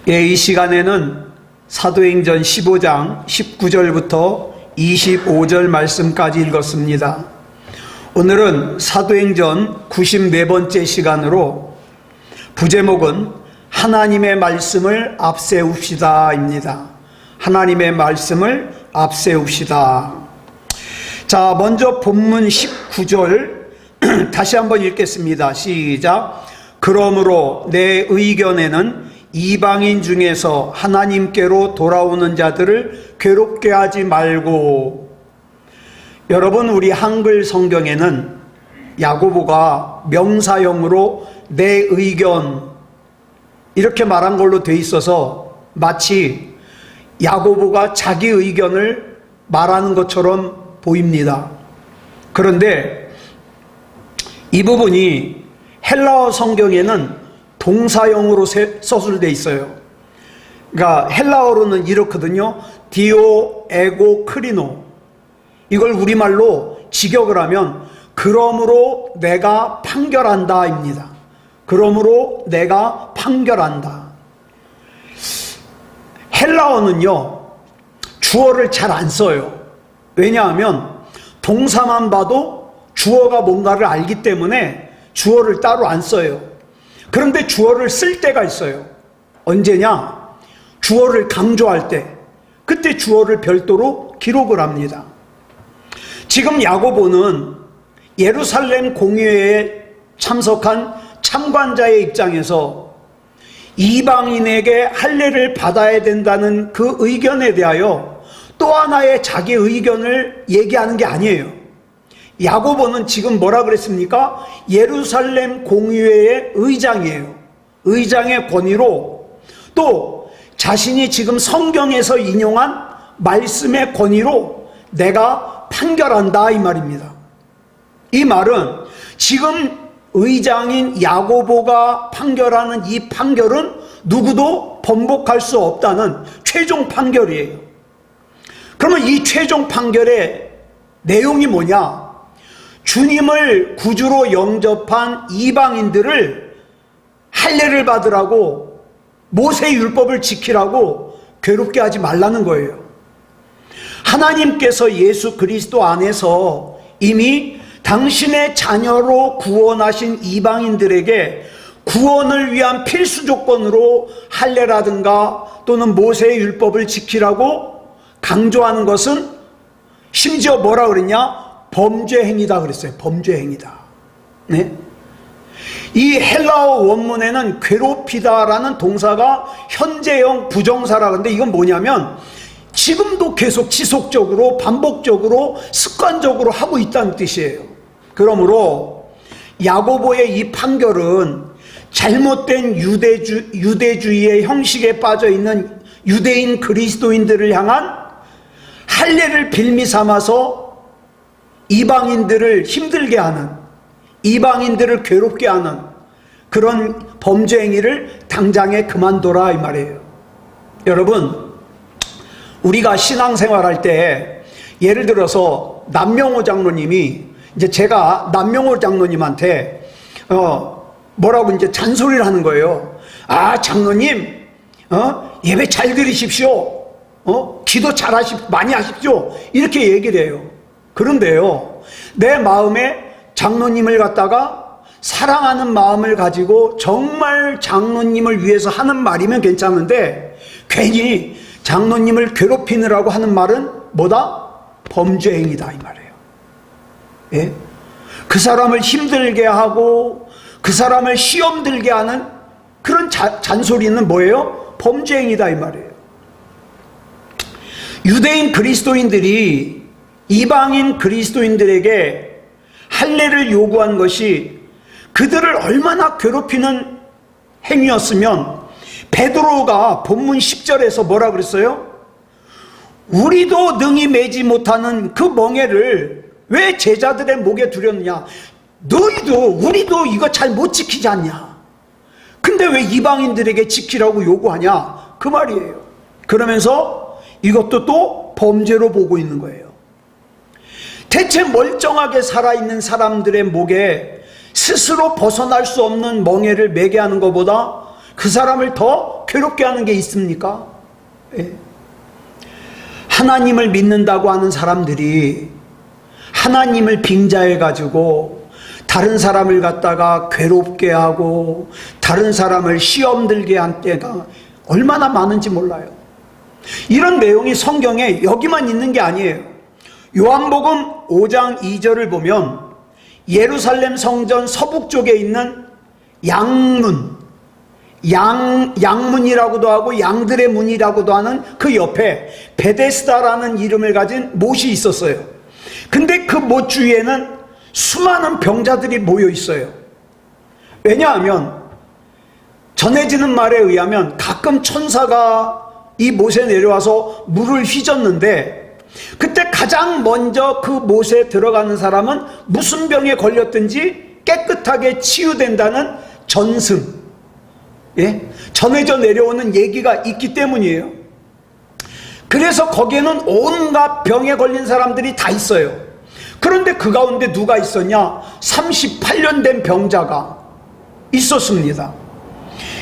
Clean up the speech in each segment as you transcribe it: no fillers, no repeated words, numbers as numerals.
이 시간에는 사도행전 15장 19절부터 25절 말씀까지 읽었습니다. 오늘은 사도행전 94번째 시간으로 부제목은 하나님의 말씀을 앞세웁시다 입니다. 하나님의 말씀을 앞세웁시다. 자, 먼저 본문 19절 다시 한번 읽겠습니다. 시작. 그러므로 내 의견에는 이방인 중에서 하나님께로 돌아오는 자들을 괴롭게 하지 말고. 여러분, 우리 한글 성경에는 야고보가 명사형으로 내 의견 이렇게 말한 걸로 돼 있어서 마치 야고보가 자기 의견을 말하는 것처럼 보입니다. 그런데 이 부분이 헬라어 성경에는 동사형으로 서술되어 있어요. 그러니까 헬라어로는 이렇거든요. 디오, 에고, 크리노. 이걸 우리말로 직역을 하면 그러므로 내가 판결한다 입니다. 그러므로 내가 판결한다. 헬라어는요, 주어를 잘 안 써요. 왜냐하면 동사만 봐도 주어가 뭔가를 알기 때문에 주어를 따로 안 써요. 그런데 주어를 쓸 때가 있어요. 언제냐? 주어를 강조할 때, 그때 주어를 별도로 기록을 합니다. 지금 야고보는 예루살렘 공회에 참석한 참관자의 입장에서 이방인에게 할례를 받아야 된다는 그 의견에 대하여 또 하나의 자기 의견을 얘기하는 게 아니에요. 야고보는 지금 뭐라 그랬습니까? 예루살렘 공의회의 의장이에요. 의장의 권위로, 또 자신이 지금 성경에서 인용한 말씀의 권위로 내가 판결한다 이 말입니다. 이 말은 지금 의장인 야고보가 판결하는 이 판결은 누구도 번복할 수 없다는 최종 판결이에요. 그러면 이 최종 판결의 내용이 뭐냐? 주님을 구주로 영접한 이방인들을 할례를 받으라고, 모세 율법을 지키라고 괴롭게 하지 말라는 거예요. 하나님께서 예수 그리스도 안에서 이미 당신의 자녀로 구원하신 이방인들에게 구원을 위한 필수 조건으로 할례라든가 또는 모세의 율법을 지키라고 강조하는 것은 심지어 뭐라 그랬냐? 범죄 행위다 그랬어요. 범죄 행위다. 네? 이 헬라어 원문에는 괴롭히다라는 동사가 현재형 부정사라. 근데 이건 뭐냐면 지금도 계속 지속적으로 반복적으로 습관적으로 하고 있다는 뜻이에요. 그러므로 야고보의 이 판결은 잘못된 유대주의의 형식에 빠져 있는 유대인 그리스도인들을 향한 할례를 빌미 삼아서 이방인들을 힘들게 하는, 이방인들을 괴롭게 하는 그런 범죄 행위를 당장에 그만둬라 이 말이에요. 여러분, 우리가 신앙생활할 때 예를 들어서 남명호 장로님이, 이제 제가 남명호 장로님한테 뭐라고 이제 잔소리를 하는 거예요. 아, 장로님, 예배 잘 드리십시오. 기도 많이 하십시오. 이렇게 얘기를 해요. 그런데요, 내 마음에 장로님을 갖다가 사랑하는 마음을 가지고 정말 장로님을 위해서 하는 말이면 괜찮은데, 괜히 장로님을 괴롭히느라고 하는 말은 뭐다? 범죄 행위다 이 말이에요. 예? 그 사람을 힘들게 하고 그 사람을 시험 들게 하는 그런 잔소리는 뭐예요? 범죄 행위다 이 말이에요. 유대인 그리스도인들이 이방인 그리스도인들에게 할례를 요구한 것이 그들을 얼마나 괴롭히는 행위였으면 베드로가 본문 10절에서 뭐라 그랬어요? 우리도 능히 매지 못하는 그 멍에를 왜 제자들의 목에 두렸느냐? 우리도 이거 잘 못 지키지 않냐? 근데 왜 이방인들에게 지키라고 요구하냐? 그 말이에요. 그러면서 이것도 또 범죄로 보고 있는 거예요. 대체 멀쩡하게 살아있는 사람들의 목에 스스로 벗어날 수 없는 멍에를 매게 하는 것보다 그 사람을 더 괴롭게 하는 게 있습니까? 예. 하나님을 믿는다고 하는 사람들이 하나님을 빙자해 가지고 다른 사람을 갖다가 괴롭게 하고 다른 사람을 시험 들게 한 때가 얼마나 많은지 몰라요. 이런 내용이 성경에 여기만 있는 게 아니에요. 요한복음 5장 2절을 보면 예루살렘 성전 서북 쪽에 있는 양문이라고도 하고 양들의 문이라고도 하는 그 옆에 베데스다라는 이름을 가진 못이 있었어요. 근데 그 못 주위에는 수많은 병자들이 모여 있어요. 왜냐하면 전해지는 말에 의하면 가끔 천사가 이 못에 내려와서 물을 휘젓는데 그때 가장 먼저 그 못에 들어가는 사람은 무슨 병에 걸렸든지 깨끗하게 치유된다는 전승, 예? 전해져 내려오는 얘기가 있기 때문이에요. 그래서 거기에는 온갖 병에 걸린 사람들이 다 있어요. 그런데 그 가운데 누가 있었냐? 38년 된 병자가 있었습니다.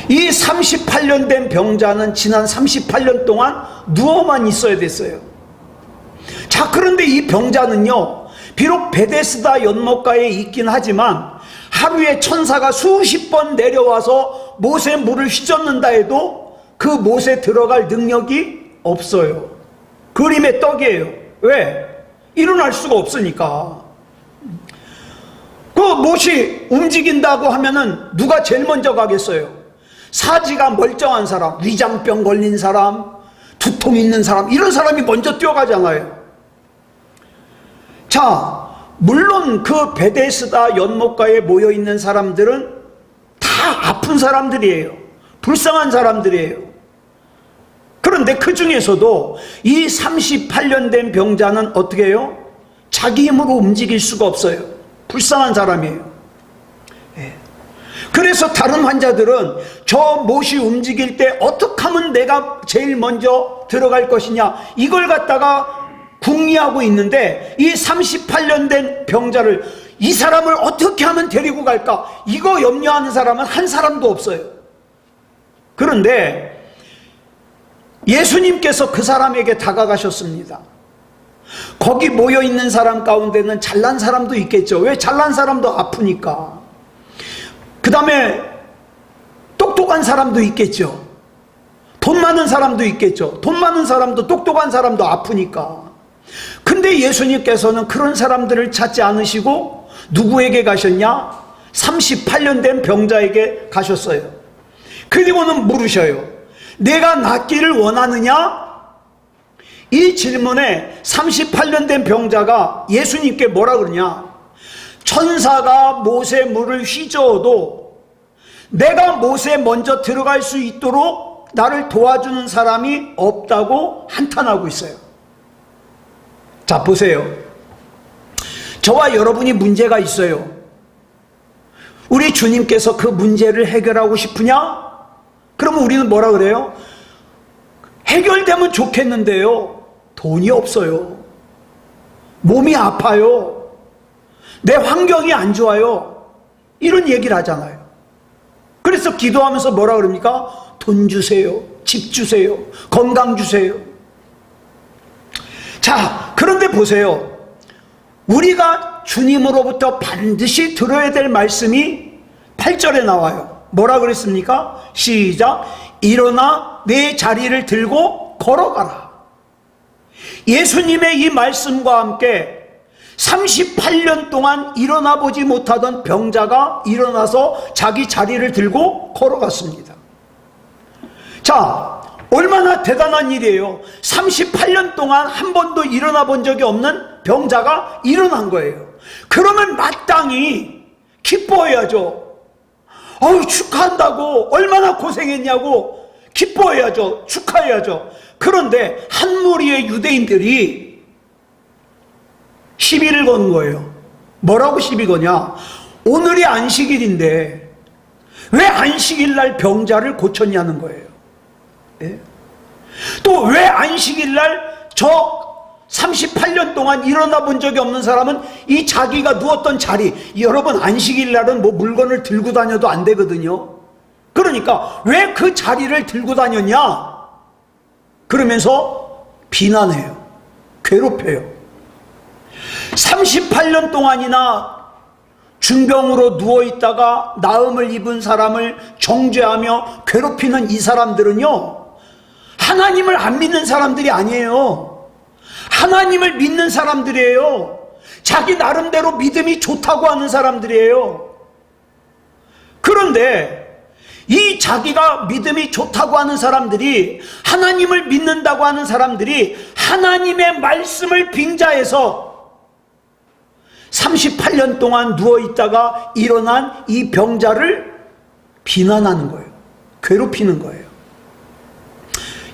이 38년 된 병자는 지난 38년 동안 누워만 있어야 됐어요. 자, 그런데 이 병자는요, 비록 베데스다 연못가에 있긴 하지만 하루에 천사가 수십 번 내려와서 못에 물을 휘젓는다 해도 그 못에 들어갈 능력이 없어요. 그림의 떡이에요. 왜? 일어날 수가 없으니까. 그 못이 움직인다고 하면은 누가 제일 먼저 가겠어요? 사지가 멀쩡한 사람, 위장병 걸린 사람, 두통 있는 사람, 이런 사람이 먼저 뛰어가잖아요. 자, 물론 그 베데스다 연못가에 모여 있는 사람들은 다 아픈 사람들이에요. 불쌍한 사람들이에요. 그런데 그 중에서도 이 38년 된 병자는 어떻게 해요? 자기 힘으로 움직일 수가 없어요. 불쌍한 사람이에요. 예. 그래서 다른 환자들은 저 못이 움직일 때 어떻게 하면 내가 제일 먼저 들어갈 것이냐, 이걸 갖다가 궁리하고 있는데 이 38년 된 병자를, 이 사람을 어떻게 하면 데리고 갈까, 이거 염려하는 사람은 한 사람도 없어요. 그런데 예수님께서 그 사람에게 다가가셨습니다. 거기 모여있는 사람 가운데는 잘난 사람도 있겠죠. 왜? 잘난 사람도 아프니까. 그 다음에 똑똑한 사람도 있겠죠. 돈 많은 사람도 있겠죠. 돈 많은 사람도, 똑똑한 사람도 아프니까. 근데 예수님께서는 그런 사람들을 찾지 않으시고 누구에게 가셨냐? 38년 된 병자에게 가셨어요. 그리고는 물으셔요. 내가 낫기를 원하느냐? 이 질문에 38년 된 병자가 예수님께 뭐라 그러냐? 천사가 못에 물을 휘저어도 내가 못에 먼저 들어갈 수 있도록 나를 도와주는 사람이 없다고 한탄하고 있어요. 자, 보세요. 저와 여러분이 문제가 있어요. 우리 주님께서 그 문제를 해결하고 싶으냐? 그러면 우리는 뭐라 그래요? 해결되면 좋겠는데요, 돈이 없어요. 몸이 아파요. 내 환경이 안 좋아요. 이런 얘기를 하잖아요. 그래서 기도하면서 뭐라 그럽니까? 돈 주세요. 집 주세요. 건강 주세요. 자, 그런데 보세요. 우리가 주님으로부터 반드시 들어야 될 말씀이 8절에 나와요. 뭐라 그랬습니까? 시작. 일어나 내 자리를 들고 걸어가라. 예수님의 이 말씀과 함께 38년 동안 일어나 보지 못하던 병자가 일어나서 자기 자리를 들고 걸어갔습니다. 자, 얼마나 대단한 일이에요. 38년 동안 한 번도 일어나 본 적이 없는 병자가 일어난 거예요. 그러면 마땅히 기뻐해야죠. 축하한다고, 얼마나 고생했냐고 기뻐해야죠. 축하해야죠. 그런데 한 무리의 유대인들이 시비를 거는 거예요. 뭐라고 시비 거냐? 오늘이 안식일인데 왜 안식일 날 병자를 고쳤냐는 거예요. 예? 또 왜 안식일 날 저 38년 동안 일어나 본 적이 없는 사람은 이 자기가 누웠던 자리, 여러분 안식일 날은 뭐 물건을 들고 다녀도 안 되거든요. 그러니까 왜 그 자리를 들고 다녔냐? 그러면서 비난해요. 괴롭혀요. 38년 동안이나 중병으로 누워있다가 나음을 입은 사람을 정죄하며 괴롭히는 이 사람들은요, 하나님을 안 믿는 사람들이 아니에요. 하나님을 믿는 사람들이에요. 자기 나름대로 믿음이 좋다고 하는 사람들이에요. 그런데 이 자기가 믿음이 좋다고 하는 사람들이, 하나님을 믿는다고 하는 사람들이 하나님의 말씀을 빙자해서 38년 동안 누워있다가 일어난 이 병자를 비난하는 거예요. 괴롭히는 거예요.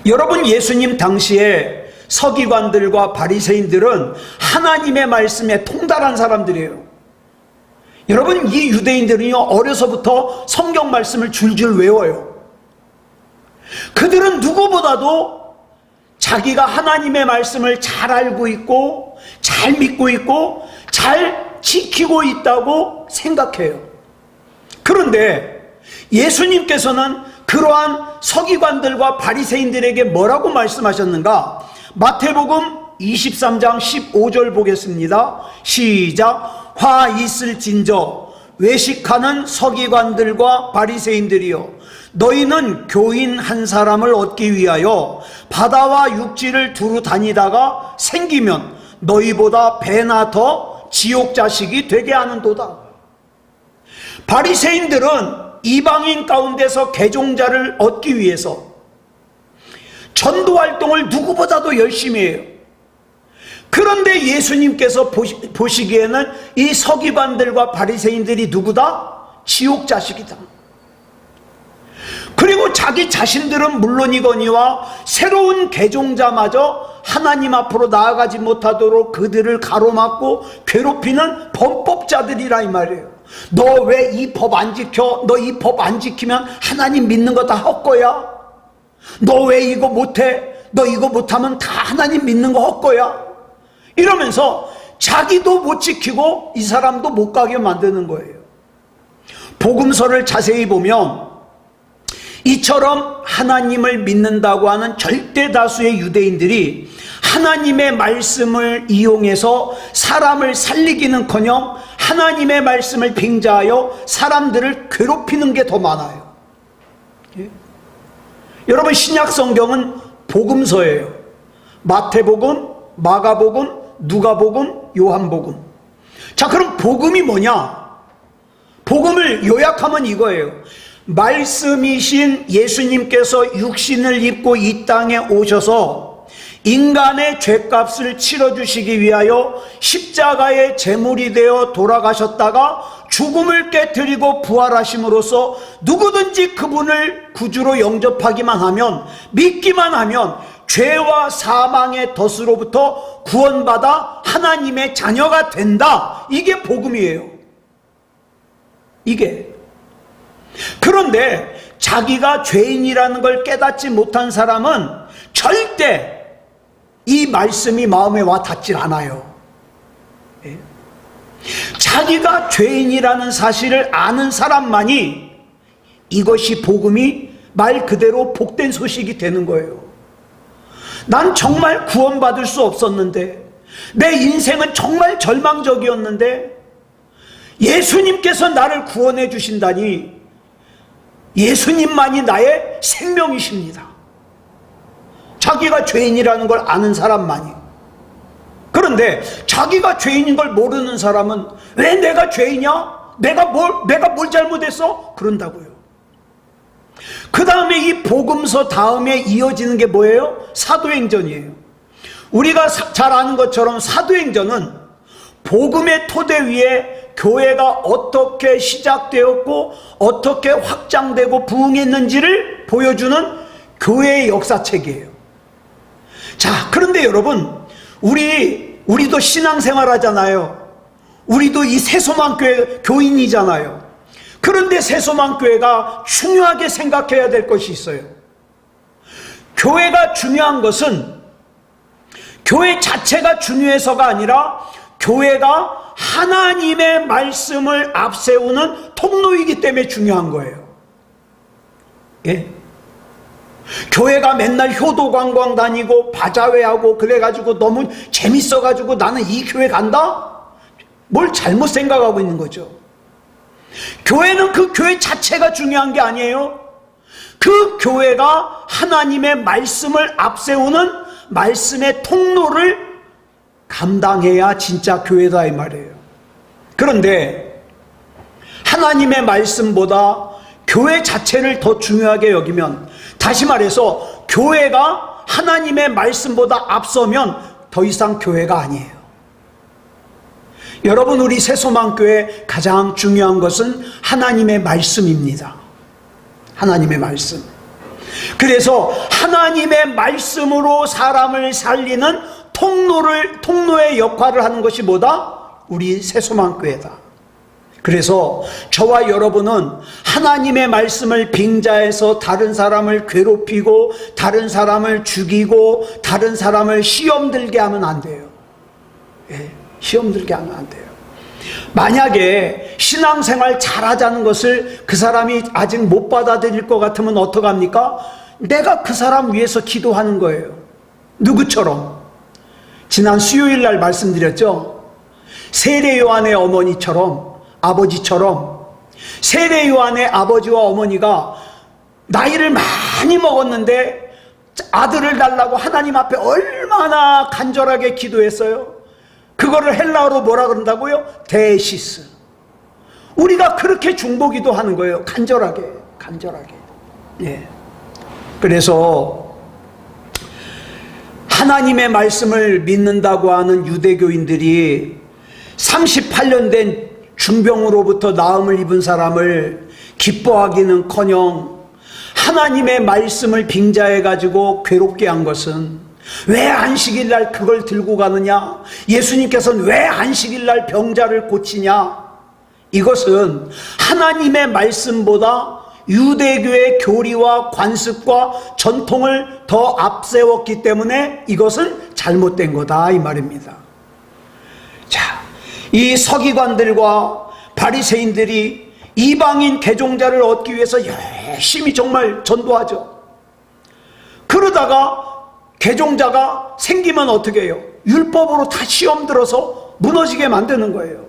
여러분, 예수님 당시에 서기관들과 바리새인들은 하나님의 말씀에 통달한 사람들이에요. 여러분, 이 유대인들은요, 어려서부터 성경 말씀을 줄줄 외워요. 그들은 누구보다도 자기가 하나님의 말씀을 잘 알고 있고 잘 믿고 있고 잘 지키고 있다고 생각해요. 그런데 예수님께서는 그러한 서기관들과 바리새인들에게 뭐라고 말씀하셨는가? 마태복음 23장 15절 보겠습니다. 시작. 화 있을진저 외식하는 서기관들과 바리새인들이여, 너희는 교인 한 사람을 얻기 위하여 바다와 육지를 두루 다니다가 생기면 너희보다 배나 더 지옥 자식이 되게 하는도다. 바리새인들은 이방인 가운데서 개종자를 얻기 위해서 전도 활동을 누구보다도 열심히 해요. 그런데 예수님께서 보시기에는 이 서기관들과 바리새인들이 누구다? 지옥 자식이다. 그리고 자기 자신들은 물론이거니와 새로운 개종자마저 하나님 앞으로 나아가지 못하도록 그들을 가로막고 괴롭히는 범법자들이라 이 말이에요. 너 왜 이 법 안 지켜? 너 이 법 안 지키면 하나님 믿는 거 다 헛거야? 너 왜 이거 못해? 너 이거 못하면 다 하나님 믿는 거 헛거야? 이러면서 자기도 못 지키고 이 사람도 못 가게 만드는 거예요. 복음서를 자세히 보면 이처럼 하나님을 믿는다고 하는 절대 다수의 유대인들이 하나님의 말씀을 이용해서 사람을 살리기는커녕 하나님의 말씀을 빙자하여 사람들을 괴롭히는 게 더 많아요. 예? 여러분, 신약 성경은 복음서예요. 마태복음, 마가복음, 누가복음, 요한복음. 자, 그럼 복음이 뭐냐? 복음을 요약하면 이거예요. 말씀이신 예수님께서 육신을 입고 이 땅에 오셔서 인간의 죄값을 치러주시기 위하여 십자가의 제물이 되어 돌아가셨다가 죽음을 깨뜨리고 부활하심으로써 누구든지 그분을 구주로 영접하기만 하면, 믿기만 하면 죄와 사망의 덫으로부터 구원받아 하나님의 자녀가 된다. 이게 복음이에요. 이게. 그런데 자기가 죄인이라는 걸 깨닫지 못한 사람은 절대 이 말씀이 마음에 와 닿질 않아요. 예? 자기가 죄인이라는 사실을 아는 사람만이 이것이 복음이 말 그대로 복된 소식이 되는 거예요. 난 정말 구원받을 수 없었는데, 내 인생은 정말 절망적이었는데 예수님께서 나를 구원해 주신다니, 예수님만이 나의 생명이십니다. 자기가 죄인이라는 걸 아는 사람만이. 그런데 자기가 죄인인 걸 모르는 사람은 왜 내가 죄인이야? 내가 뭘 잘못했어? 그런다고요. 그 다음에 이 복음서 다음에 이어지는 게 뭐예요? 사도행전이에요. 우리가 잘 아는 것처럼 사도행전은 복음의 토대 위에 교회가 어떻게 시작되었고 어떻게 확장되고 부흥했는지를 보여주는 교회의 역사책이에요. 자, 그런데 여러분, 우리도 신앙생활 하잖아요. 우리도 이 새소망교회 교인이잖아요. 그런데 새소망교회가 중요하게 생각해야 될 것이 있어요. 교회가 중요한 것은 교회 자체가 중요해서가 아니라 교회가 하나님의 말씀을 앞세우는 통로이기 때문에 중요한 거예요. 예? 교회가 맨날 효도관광 다니고 바자회하고 그래가지고 너무 재밌어가지고 나는 이 교회 간다? 뭘 잘못 생각하고 있는 거죠. 교회는 그 교회 자체가 중요한 게 아니에요. 그 교회가 하나님의 말씀을 앞세우는 말씀의 통로를 감당해야 진짜 교회다 이 말이에요. 그런데 하나님의 말씀보다 교회 자체를 더 중요하게 여기면, 다시 말해서 교회가 하나님의 말씀보다 앞서면 더 이상 교회가 아니에요. 여러분, 우리 새소망교회 가장 중요한 것은 하나님의 말씀입니다. 하나님의 말씀. 그래서 하나님의 말씀으로 사람을 살리는 통로의 역할을 하는 것이 뭐다? 우리 새소망교회다. 그래서 저와 여러분은 하나님의 말씀을 빙자해서 다른 사람을 괴롭히고 다른 사람을 죽이고 다른 사람을 시험 들게 하면 안 돼요. 예, 시험 들게 하면 안 돼요. 만약에 신앙생활 잘하자는 것을 그 사람이 아직 못 받아들일 것 같으면 어떡합니까? 내가 그 사람 위해서 기도하는 거예요. 누구처럼? 지난 수요일 날 말씀드렸죠. 세례 요한의 어머니처럼, 아버지처럼, 세례 요한의 아버지와 어머니가 나이를 많이 먹었는데 아들을 달라고 하나님 앞에 얼마나 간절하게 기도했어요. 그거를 헬라어로 뭐라 그런다고요? 데시스. 우리가 그렇게 중보기도 하는 거예요. 간절하게. 예. 그래서 하나님의 말씀을 믿는다고 하는 유대교인들이 38년 된 중병으로부터 나음을 입은 사람을 기뻐하기는커녕 하나님의 말씀을 빙자해가지고 괴롭게 한 것은, 왜 안식일 날 그걸 들고 가느냐? 예수님께서는 왜 안식일 날 병자를 고치냐? 이것은 하나님의 말씀보다 유대교의 교리와 관습과 전통을 더 앞세웠기 때문에 이것은 잘못된 거다 이 말입니다. 자, 이 서기관들과 바리새인들이 이방인 개종자를 얻기 위해서 열심히 정말 전도하죠. 그러다가 개종자가 생기면 어떻게 해요? 율법으로 다 시험 들어서 무너지게 만드는 거예요.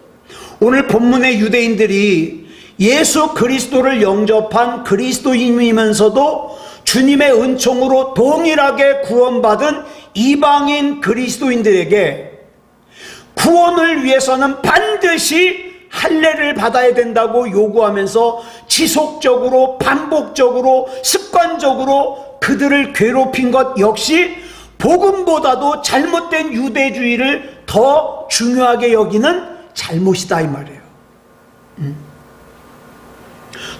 오늘 본문의 유대인들이 예수 그리스도를 영접한 그리스도인이면서도 주님의 은총으로 동일하게 구원받은 이방인 그리스도인들에게 구원을 위해서는 반드시 할례를 받아야 된다고 요구하면서 지속적으로 반복적으로 습관적으로 그들을 괴롭힌 것 역시 복음보다도 잘못된 유대주의를 더 중요하게 여기는 잘못이다 이 말이에요.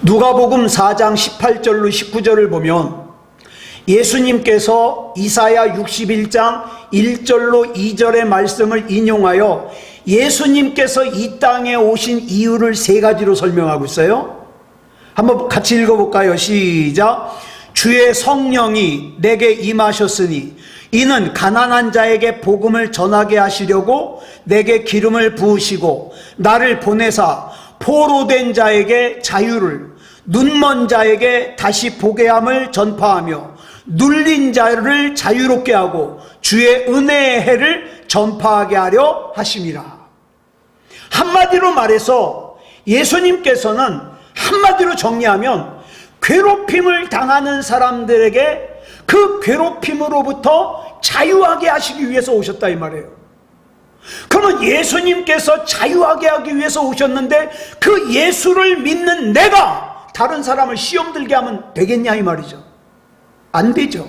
누가복음 4장 18절로 19절을 보면 예수님께서 이사야 61장 1절로 2절의 말씀을 인용하여 예수님께서 이 땅에 오신 이유를 세 가지로 설명하고 있어요. 한번 같이 읽어볼까요? 시작. 주의 성령이 내게 임하셨으니 이는 가난한 자에게 복음을 전하게 하시려고 내게 기름을 부으시고 나를 보내사 포로된 자에게 자유를, 눈먼 자에게 다시 보게 함을 전파하며 눌린 자를 자유롭게 하고 주의 은혜의 해를 전파하게 하려 하심이라. 한마디로 말해서 예수님께서는 한마디로 정리하면 괴롭힘을 당하는 사람들에게 그 괴롭힘으로부터 자유하게 하시기 위해서 오셨다 이 말이에요. 그러면 예수님께서 자유하게 하기 위해서 오셨는데 그 예수를 믿는 내가 다른 사람을 시험 들게 하면 되겠냐 이 말이죠. 안 되죠.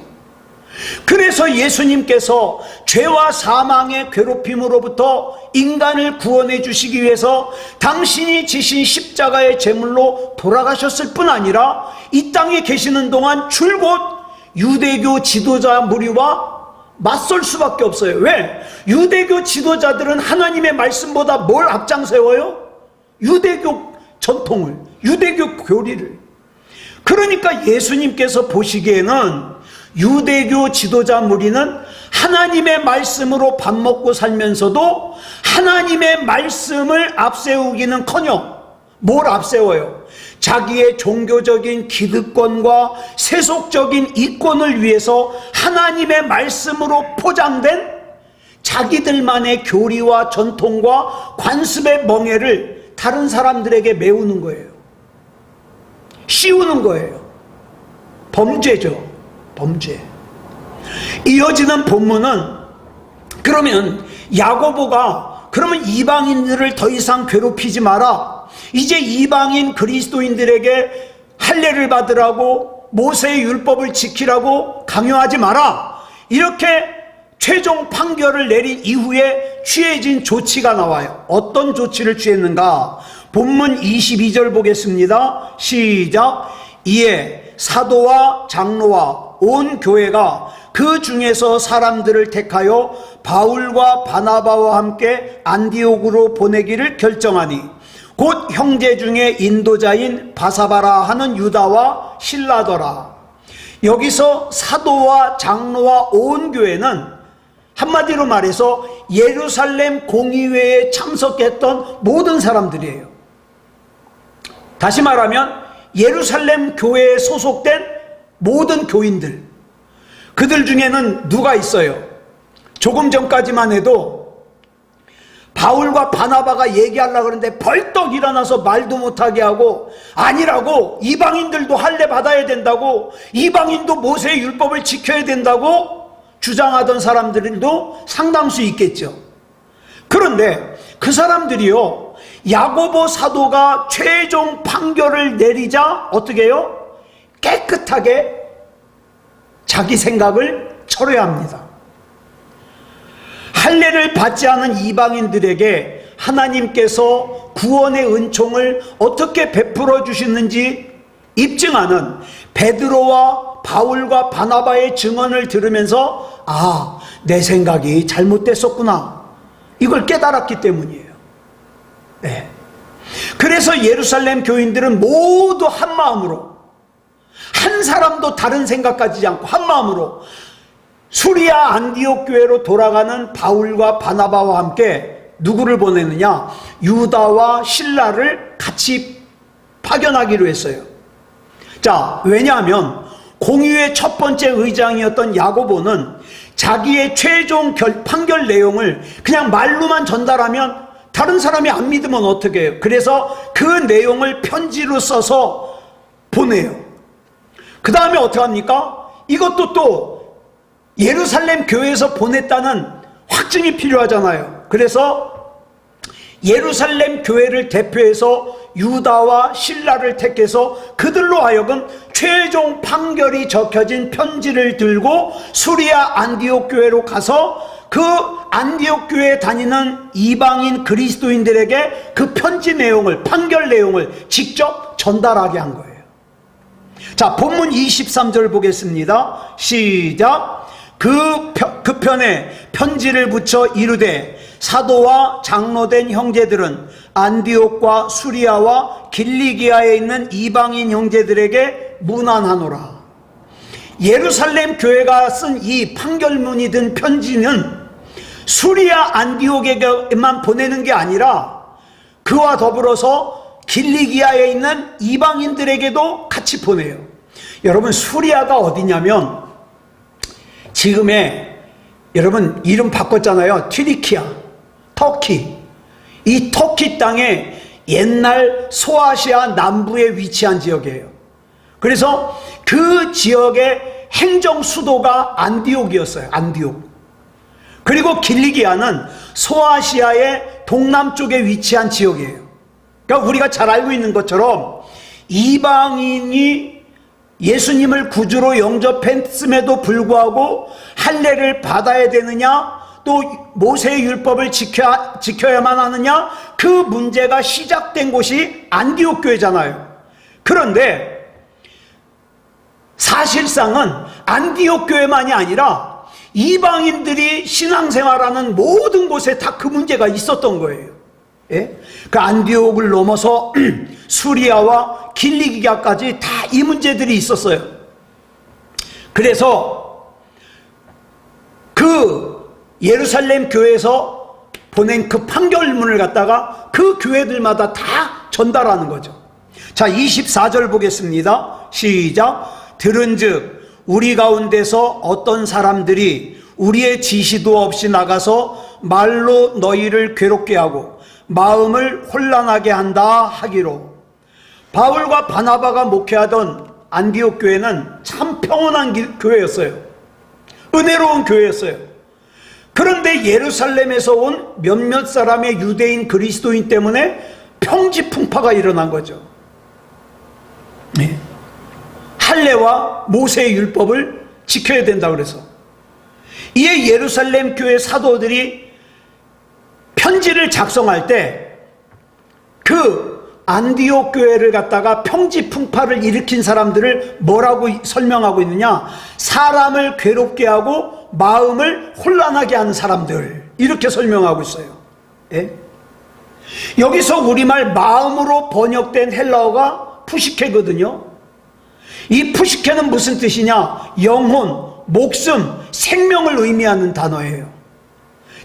그래서 예수님께서 죄와 사망의 괴롭힘으로부터 인간을 구원해 주시기 위해서 당신이 지신 십자가의 제물로 돌아가셨을 뿐 아니라 이 땅에 계시는 동안 줄곧 유대교 지도자 무리와 맞설 수밖에 없어요. 왜? 유대교 지도자들은 하나님의 말씀보다 뭘 앞장세워요? 유대교 전통을, 유대교 교리를. 그러니까 예수님께서 보시기에는 유대교 지도자 무리는 하나님의 말씀으로 밥 먹고 살면서도 하나님의 말씀을 앞세우기는커녕 뭘 앞세워요? 자기의 종교적인 기득권과 세속적인 이권을 위해서 하나님의 말씀으로 포장된 자기들만의 교리와 전통과 관습의 멍에를 다른 사람들에게 메우는 거예요. 씌우는 거예요. 범죄죠. 범죄. 이어지는 본문은 그러면 야고보가 그러면 이방인들을 더 이상 괴롭히지 마라. 이제 이방인 그리스도인들에게 할례를 받으라고 모세의 율법을 지키라고 강요하지 마라. 이렇게 최종 판결을 내린 이후에 취해진 조치가 나와요. 어떤 조치를 취했는가? 본문 22절 보겠습니다. 시작. 이에 사도와 장로와 온 교회가 그 중에서 사람들을 택하여 바울과 바나바와 함께 안디옥으로 보내기를 결정하니 곧 형제 중에 인도자인 바사바라 하는 유다와 실라더라. 여기서 사도와 장로와 온 교회는 한마디로 말해서 예루살렘 공의회에 참석했던 모든 사람들이에요. 다시 말하면 예루살렘 교회에 소속된 모든 교인들, 그들 중에는 누가 있어요? 조금 전까지만 해도 바울과 바나바가 얘기하려고 그러는데 벌떡 일어나서 말도 못하게 하고, 아니라고, 이방인들도 할례 받아야 된다고, 이방인도 모세의 율법을 지켜야 된다고 주장하던 사람들도 상당수 있겠죠. 그런데 그 사람들이요, 야고보 사도가 최종 판결을 내리자 어떻게 해요? 깨끗하게 자기 생각을 철회합니다. 할례를 받지 않은 이방인들에게 하나님께서 구원의 은총을 어떻게 베풀어 주시는지 입증하는 베드로와 바울과 바나바의 증언을 들으면서 아, 내 생각이 잘못됐었구나, 이걸 깨달았기 때문이에요. 네. 그래서 예루살렘 교인들은 모두 한 마음으로, 한 사람도 다른 생각 가지지 않고 한 마음으로 수리아 안디옥 교회로 돌아가는 바울과 바나바와 함께 누구를 보내느냐? 유다와 실라를 같이 파견하기로 했어요. 자, 왜냐하면 공의회 첫 번째 의장이었던 야고보는 자기의 최종 판결 내용을 그냥 말로만 전달하면 다른 사람이 안 믿으면 어떻게 해요? 그래서 그 내용을 편지로 써서 보내요. 그 다음에 어떻게 합니까? 이것도 또 예루살렘 교회에서 보냈다는 확증이 필요하잖아요. 그래서 예루살렘 교회를 대표해서 유다와 실라를 택해서 그들로 하여금 최종 판결이 적혀진 편지를 들고 수리아 안디옥 교회로 가서 그 안디옥 교회에 다니는 이방인 그리스도인들에게 그 편지 내용을, 판결 내용을 직접 전달하게 한 거예요. 자, 본문 23절 보겠습니다. 시작. 그 편에 편지를 붙여 이르되 사도와 장로된 형제들은 안디옥과 수리아와 길리기아에 있는 이방인 형제들에게 문안하노라. 예루살렘 교회가 쓴 이 판결문이 든 편지는 수리아 안디옥에게만 보내는 게 아니라 그와 더불어서 길리기아에 있는 이방인들에게도 같이 보내요. 여러분, 수리아가 어디냐면 지금의, 여러분 이름 바꿨잖아요. 튀르키아, 터키. 이 터키 땅에 옛날 소아시아 남부에 위치한 지역이에요. 그래서 그 지역의 행정 수도가 안디옥이었어요. 안디옥. 그리고 길리기아는 소아시아의 동남쪽에 위치한 지역이에요. 그러니까 우리가 잘 알고 있는 것처럼 이방인이 예수님을 구주로 영접했음에도 불구하고 할례를 받아야 되느냐, 또 모세의 율법을 지켜야만 하느냐, 그 문제가 시작된 곳이 안디옥 교회잖아요. 그런데 사실상은 안디옥 교회만이 아니라 이방인들이 신앙생활하는 모든 곳에 다 그 문제가 있었던 거예요. 예? 그 안디옥을 넘어서 수리아와 길리기아까지 다 이 문제들이 있었어요. 그래서 그 예루살렘 교회에서 보낸 그 판결문을 갖다가 그 교회들마다 다 전달하는 거죠. 자, 24절 보겠습니다. 시작. 들은즉 우리 가운데서 어떤 사람들이 우리의 지시도 없이 나가서 말로 너희를 괴롭게 하고 마음을 혼란하게 한다 하기로. 바울과 바나바가 목회하던 안디옥 교회는 참 평온한 교회였어요. 은혜로운 교회였어요. 그런데 예루살렘에서 온 몇몇 사람의 유대인 그리스도인 때문에 평지풍파가 일어난 거죠. 네. 할례와 모세의 율법을 지켜야 된다 그래서. 이에 예루살렘 교회 사도들이 편지를 작성할 때 그 안디옥 교회를 갖다가 평지풍파를 일으킨 사람들을 뭐라고 설명하고 있느냐? 사람을 괴롭게 하고 마음을 혼란하게 하는 사람들, 이렇게 설명하고 있어요. 예? 여기서 우리말 마음으로 번역된 헬라어가 푸시케거든요. 이 푸시케는 무슨 뜻이냐? 영혼, 목숨, 생명을 의미하는 단어예요.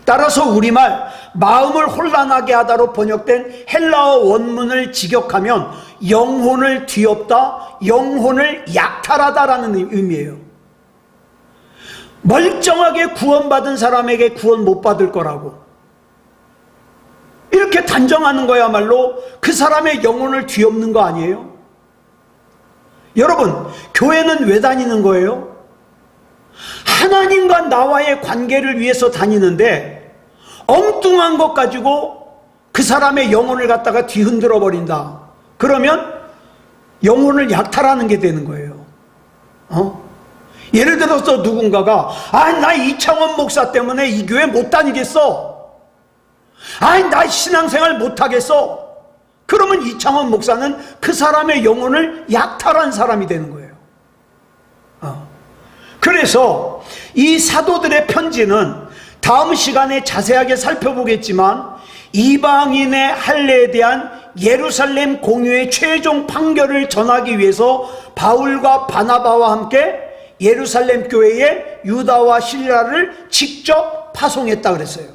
따라서 우리말 마음을 혼란하게 하다로 번역된 헬라어 원문을 직역하면 영혼을 뒤엎다, 영혼을 약탈하다라는 의미예요. 멀쩡하게 구원받은 사람에게 구원 못 받을 거라고 이렇게 단정하는 거야말로 그 사람의 영혼을 뒤엎는 거 아니에요? 여러분, 교회는 왜 다니는 거예요? 하나님과 나와의 관계를 위해서 다니는데 엉뚱한 것 가지고 그 사람의 영혼을 갖다가 뒤흔들어 버린다. 그러면 영혼을 약탈하는 게 되는 거예요. 예를 들어서 누군가가 나 이창원 목사 때문에 이 교회 못 다니겠어. 나 신앙생활 못 하겠어. 그러면 이창원 목사는 그 사람의 영혼을 약탈한 사람이 되는 거예요. 그래서 이 사도들의 편지는 다음 시간에 자세하게 살펴보겠지만 이방인의 할례에 대한 예루살렘 공유의 최종 판결을 전하기 위해서 바울과 바나바와 함께 예루살렘 교회에 유다와 실라를 직접 파송했다 그랬어요.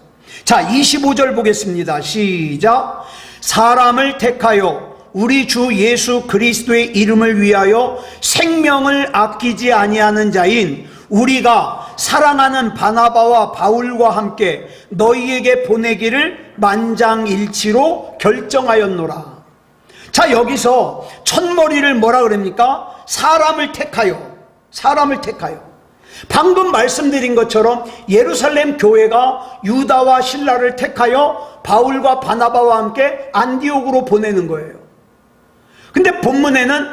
자, 25절 보겠습니다. 시작. 사람을 택하여 우리 주 예수 그리스도의 이름을 위하여 생명을 아끼지 아니하는 자인 우리가 사랑하는 바나바와 바울과 함께 너희에게 보내기를 만장일치로 결정하였노라. 자, 여기서 첫머리를 뭐라 그럽니까? 사람을 택하여. 사람을 택하여. 방금 말씀드린 것처럼 예루살렘 교회가 유다와 실라를 택하여 바울과 바나바와 함께 안디옥으로 보내는 거예요. 근데 본문에는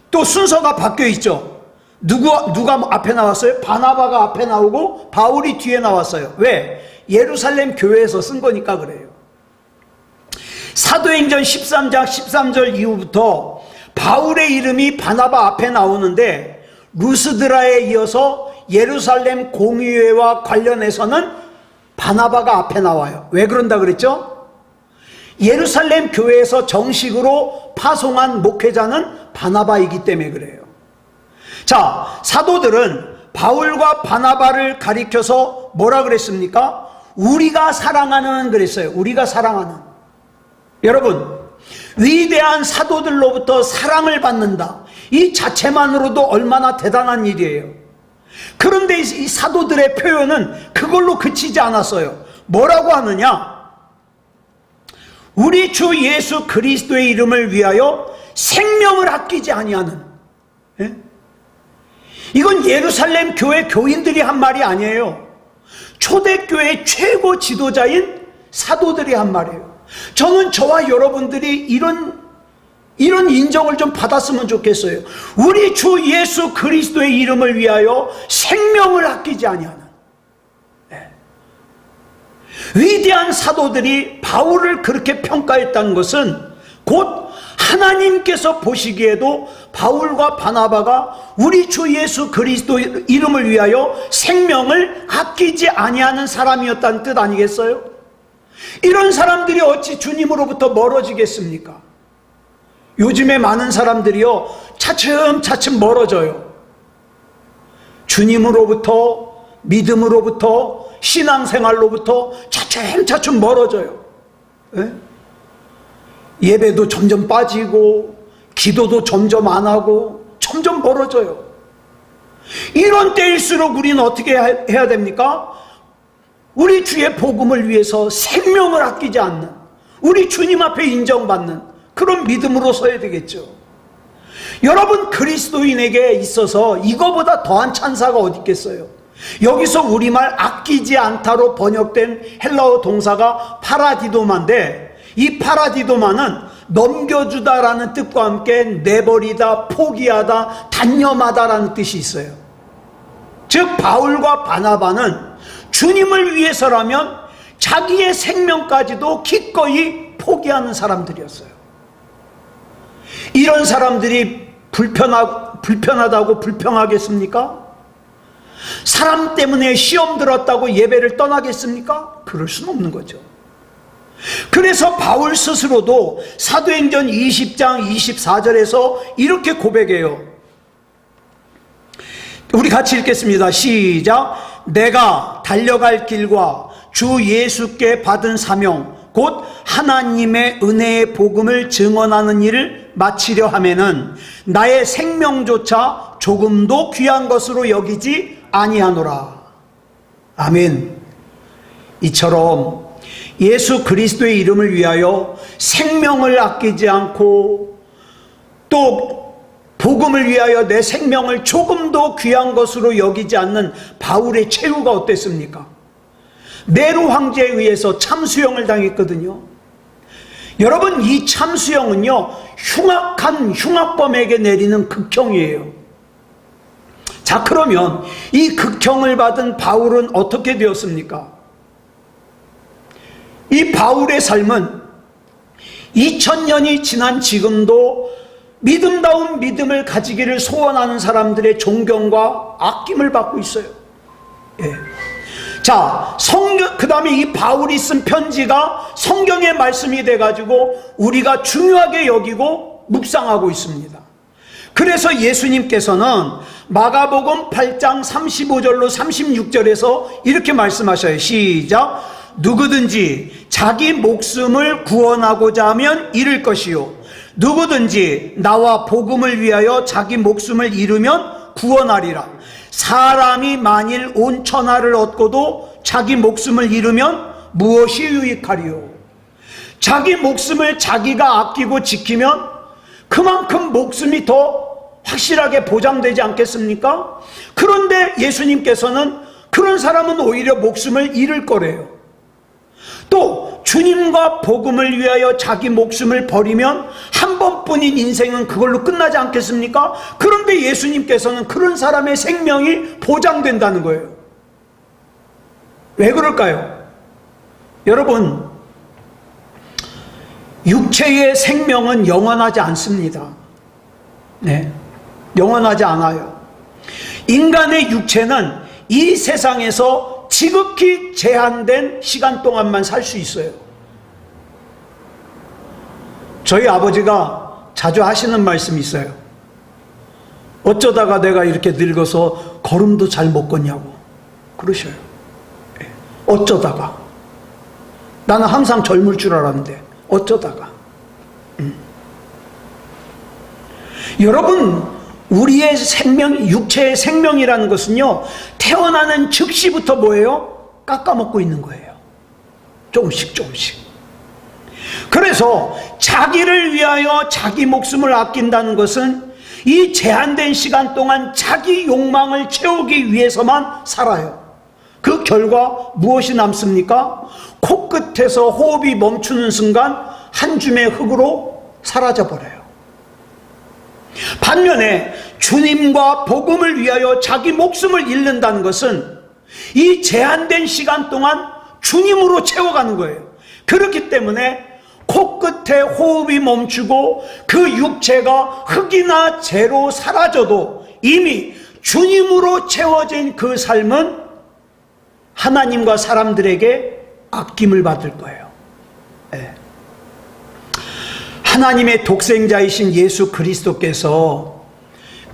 또 순서가 바뀌어 있죠. 누가 앞에 나왔어요? 바나바가 앞에 나오고 바울이 뒤에 나왔어요. 왜? 예루살렘 교회에서 쓴 거니까 그래요. 사도행전 13장 13절 이후부터 바울의 이름이 바나바 앞에 나오는데 루스드라에 이어서 예루살렘 공의회와 관련해서는 바나바가 앞에 나와요. 왜 그런다 그랬죠? 예루살렘 교회에서 정식으로 파송한 목회자는 바나바이기 때문에 그래요. 자, 사도들은 바울과 바나바를 가리켜서 뭐라 그랬습니까? 우리가 사랑하는 그랬어요. 우리가 사랑하는. 여러분, 위대한 사도들로부터 사랑을 받는다. 이 자체만으로도 얼마나 대단한 일이에요. 그런데 이 사도들의 표현은 그걸로 그치지 않았어요. 뭐라고 하느냐? 우리 주 예수 그리스도의 이름을 위하여 생명을 아끼지 아니하는. 예? 이건 예루살렘 교회 교인들이 한 말이 아니에요. 초대교회 최고 지도자인 사도들이 한 말이에요. 저는 저와 여러분들이 이런 인정을 좀 받았으면 좋겠어요. 우리 주 예수 그리스도의 이름을 위하여 생명을 아끼지 아니하는. 네. 위대한 사도들이 바울을 그렇게 평가했다는 것은 곧 하나님께서 보시기에도 바울과 바나바가 우리 주 예수 그리스도 이름을 위하여 생명을 아끼지 아니하는 사람이었다는 뜻 아니겠어요? 이런 사람들이 어찌 주님으로부터 멀어지겠습니까? 요즘에 많은 사람들이요, 차츰차츰 멀어져요. 주님으로부터, 믿음으로부터, 신앙생활로부터 차츰차츰 멀어져요. 예? 예배도 점점 빠지고 기도도 점점 안 하고 점점 멀어져요. 이런 때일수록 우리는 어떻게 해야 됩니까? 우리 주의 복음을 위해서 생명을 아끼지 않는, 우리 주님 앞에 인정받는 그런 믿음으로 서야 되겠죠. 여러분, 그리스도인에게 있어서 이거보다 더한 찬사가 어디 있겠어요? 여기서 우리말 아끼지 않다로 번역된 헬라어 동사가 파라디도마인데, 이 파라디도마는 넘겨주다라는 뜻과 함께 내버리다, 포기하다, 단념하다라는 뜻이 있어요. 즉 바울과 바나바는 주님을 위해서라면 자기의 생명까지도 기꺼이 포기하는 사람들이었어요. 이런 사람들이 불편하다고 불평하겠습니까? 사람 때문에 시험 들었다고 예배를 떠나겠습니까? 그럴 수는 없는 거죠. 그래서 바울 스스로도 사도행전 20장 24절에서 이렇게 고백해요. 우리 같이 읽겠습니다. 시작. 내가 달려갈 길과 주 예수께 받은 사명 곧 하나님의 은혜의 복음을 증언하는 일을 마치려 하면은 나의 생명조차 조금도 귀한 것으로 여기지 아니하노라. 아멘. 이처럼 예수 그리스도의 이름을 위하여 생명을 아끼지 않고 또 복음을 위하여 내 생명을 조금도 귀한 것으로 여기지 않는 바울의 최후가 어땠습니까? 네로 황제에 의해서 참수형을 당했거든요. 여러분, 이 참수형은요, 흉악한 흉악범에게 내리는 극형이에요. 자, 그러면 이 극형을 받은 바울은 어떻게 되었습니까? 이 바울의 삶은 2000년이 지난 지금도 믿음다운 믿음을 가지기를 소원하는 사람들의 존경과 아낌을 받고 있어요. 예. 자, 그 다음에 이 바울이 쓴 편지가 성경의 말씀이 돼가지고 우리가 중요하게 여기고 묵상하고 있습니다. 그래서 예수님께서는 마가복음 8장 35절로 36절에서 이렇게 말씀하셔요. 시작. 누구든지 자기 목숨을 구원하고자 하면 잃을 것이요 누구든지 나와 복음을 위하여 자기 목숨을 잃으면 구원하리라. 사람이 만일 온 천하를 얻고도 자기 목숨을 잃으면 무엇이 유익하리요? 자기 목숨을 자기가 아끼고 지키면 그만큼 목숨이 더 확실하게 보장되지 않겠습니까? 그런데 예수님께서는 그런 사람은 오히려 목숨을 잃을 거래요. 또 주님과 복음을 위하여 자기 목숨을 버리면 한 번뿐인 인생은 그걸로 끝나지 않겠습니까? 그런데 예수님께서는 그런 사람의 생명이 보장된다는 거예요. 왜 그럴까요? 여러분, 육체의 생명은 영원하지 않습니다. 네, 영원하지 않아요. 인간의 육체는 이 세상에서 지극히 제한된 시간 동안만 살 수 있어요. 저희 아버지가 자주 하시는 말씀이 있어요. 어쩌다가 내가 이렇게 늙어서 걸음도 잘 못 걷냐고 그러셔요. 어쩌다가. 나는 항상 젊을 줄 알았는데 어쩌다가. 여러분, 우리의 생명, 육체의 생명이라는 것은요, 태어나는 즉시부터 뭐예요? 깎아먹고 있는 거예요. 조금씩 조금씩. 그래서 자기를 위하여 자기 목숨을 아낀다는 것은 이 제한된 시간 동안 자기 욕망을 채우기 위해서만 살아요. 그 결과 무엇이 남습니까? 코끝에서 호흡이 멈추는 순간 한 줌의 흙으로 사라져버려요. 반면에 주님과 복음을 위하여 자기 목숨을 잃는다는 것은 이 제한된 시간 동안 주님으로 채워가는 거예요. 그렇기 때문에 코끝에 호흡이 멈추고 그 육체가 흙이나 재로 사라져도 이미 주님으로 채워진 그 삶은 하나님과 사람들에게 아낌을 받을 거예요. 네. 하나님의 독생자이신 예수 그리스도께서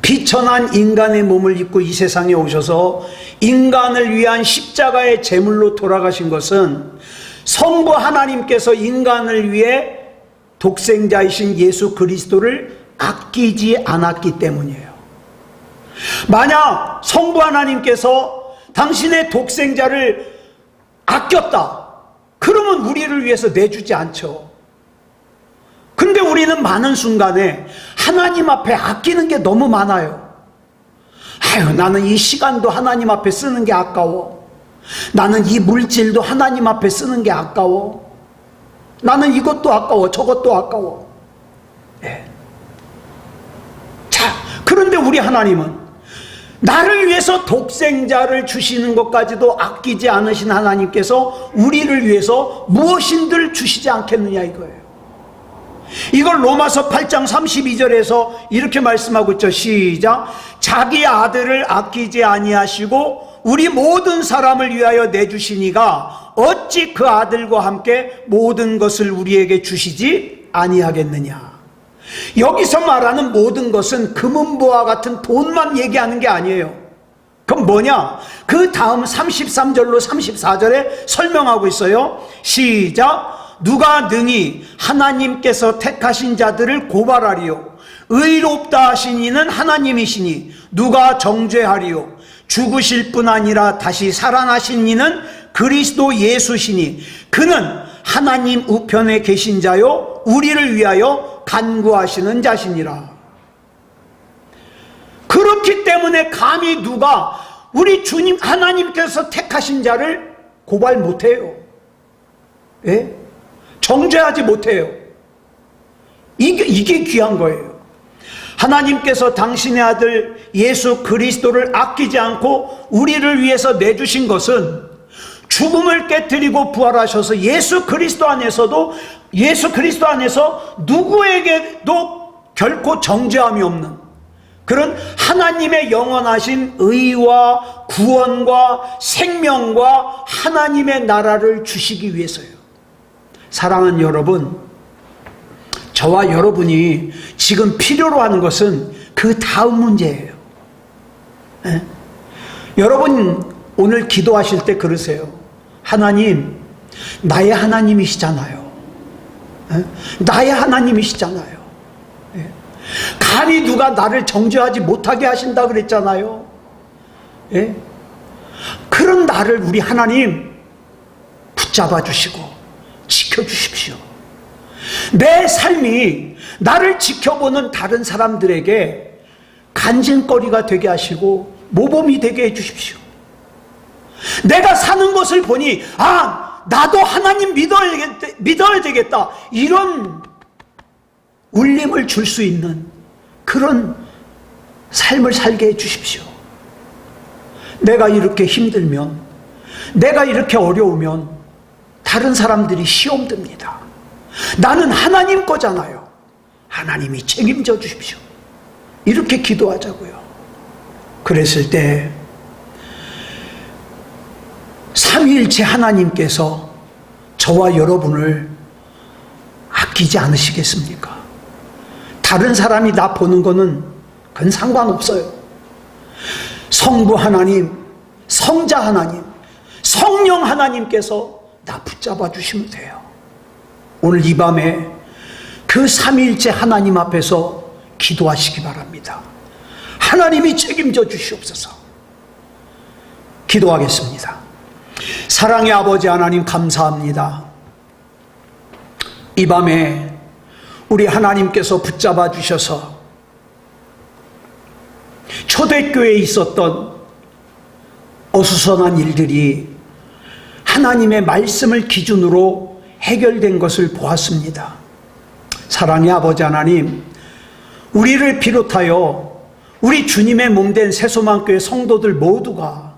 비천한 인간의 몸을 입고 이 세상에 오셔서 인간을 위한 십자가의 제물로 돌아가신 것은 성부 하나님께서 인간을 위해 독생자이신 예수 그리스도를 아끼지 않았기 때문이에요. 만약 성부 하나님께서 당신의 독생자를 아꼈다, 그러면 우리를 위해서 내주지 않죠. 근데 우리는 많은 순간에 하나님 앞에 아끼는 게 너무 많아요. 아유, 나는 이 시간도 하나님 앞에 쓰는 게 아까워. 나는 이 물질도 하나님 앞에 쓰는 게 아까워. 나는 이것도 아까워, 저것도 아까워. 예. 자, 그런데 우리 하나님은 나를 위해서 독생자를 주시는 것까지도 아끼지 않으신 하나님께서 우리를 위해서 무엇인들 주시지 않겠느냐 이거예요. 이걸 로마서 8장 32절에서 이렇게 말씀하고 있죠. 시작. 자기 아들을 아끼지 아니하시고 우리 모든 사람을 위하여 내주시니가 어찌 그 아들과 함께 모든 것을 우리에게 주시지 아니하겠느냐. 여기서 말하는 모든 것은 금은보와 같은 돈만 얘기하는 게 아니에요. 그럼 뭐냐? 그 다음 33절로 34절에 설명하고 있어요. 시작. 누가 능히 하나님께서 택하신 자들을 고발하리요? 의롭다 하신 이는 하나님이시니 누가 정죄하리요? 죽으실 뿐 아니라 다시 살아나신 이는 그리스도 예수시니 그는 하나님 우편에 계신 자요 우리를 위하여 간구하시는 자시니라. 그렇기 때문에 감히 누가 우리 주님 하나님께서 택하신 자를 고발 못해요. 예? 정죄하지 못해요. 이게 귀한 거예요. 하나님께서 당신의 아들 예수 그리스도를 아끼지 않고 우리를 위해서 내주신 것은 죽음을 깨뜨리고 부활하셔서 예수 그리스도 안에서 누구에게도 결코 정죄함이 없는 그런 하나님의 영원하신 의와 구원과 생명과 하나님의 나라를 주시기 위해서요. 사랑하는 여러분, 저와 여러분이 지금 필요로 하는 것은 그 다음 문제예요. 예? 여러분 오늘 기도하실 때 그러세요. 하나님, 나의 하나님이시잖아요. 예? 나의 하나님이시잖아요. 예? 감히 누가 나를 정죄하지 못하게 하신다 그랬잖아요. 예? 그런 나를 우리 하나님 붙잡아 주시고 지켜주십시오. 내 삶이 나를 지켜보는 다른 사람들에게 간증거리가 되게 하시고 모범이 되게 해주십시오. 내가 사는 것을 보니 나도 하나님 믿어야 되겠다 이런 울림을 줄 수 있는 그런 삶을 살게 해주십시오. 내가 이렇게 힘들면, 내가 이렇게 어려우면 다른 사람들이 시험 듭니다. 나는 하나님 거잖아요. 하나님이 책임져 주십시오. 이렇게 기도하자고요. 그랬을 때 삼위일체 하나님께서 저와 여러분을 아끼지 않으시겠습니까? 다른 사람이 나 보는 거는 그건 상관없어요. 성부 하나님, 성자 하나님, 성령 하나님께서 나 붙잡아 주시면 돼요. 오늘 이 밤에 그 삼위일체 하나님 앞에서 기도하시기 바랍니다. 하나님이 책임져 주시옵소서. 기도하겠습니다. 사랑의 아버지 하나님 감사합니다. 이 밤에 우리 하나님께서 붙잡아 주셔서 초대교회에 있었던 어수선한 일들이 하나님의 말씀을 기준으로 해결된 것을 보았습니다. 사랑의 아버지 하나님, 우리를 비롯하여 우리 주님의 몸된 새소망교회 성도들 모두가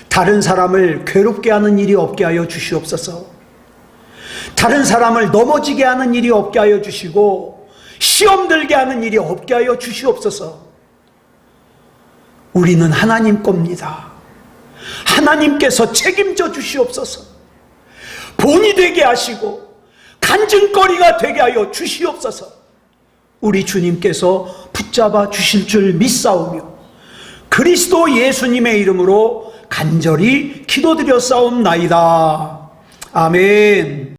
다른 사람을 괴롭게 하는 일이 없게 하여 주시옵소서. 다른 사람을 넘어지게 하는 일이 없게 하여 주시고 시험 들게 하는 일이 없게 하여 주시옵소서. 우리는 하나님 겁니다. 하나님께서 책임져 주시옵소서. 본이 되게 하시고 간증거리가 되게 하여 주시옵소서. 우리 주님께서 붙잡아 주실 줄 믿사오며 그리스도 예수님의 이름으로 간절히 기도드렸사옵나이다. 아멘.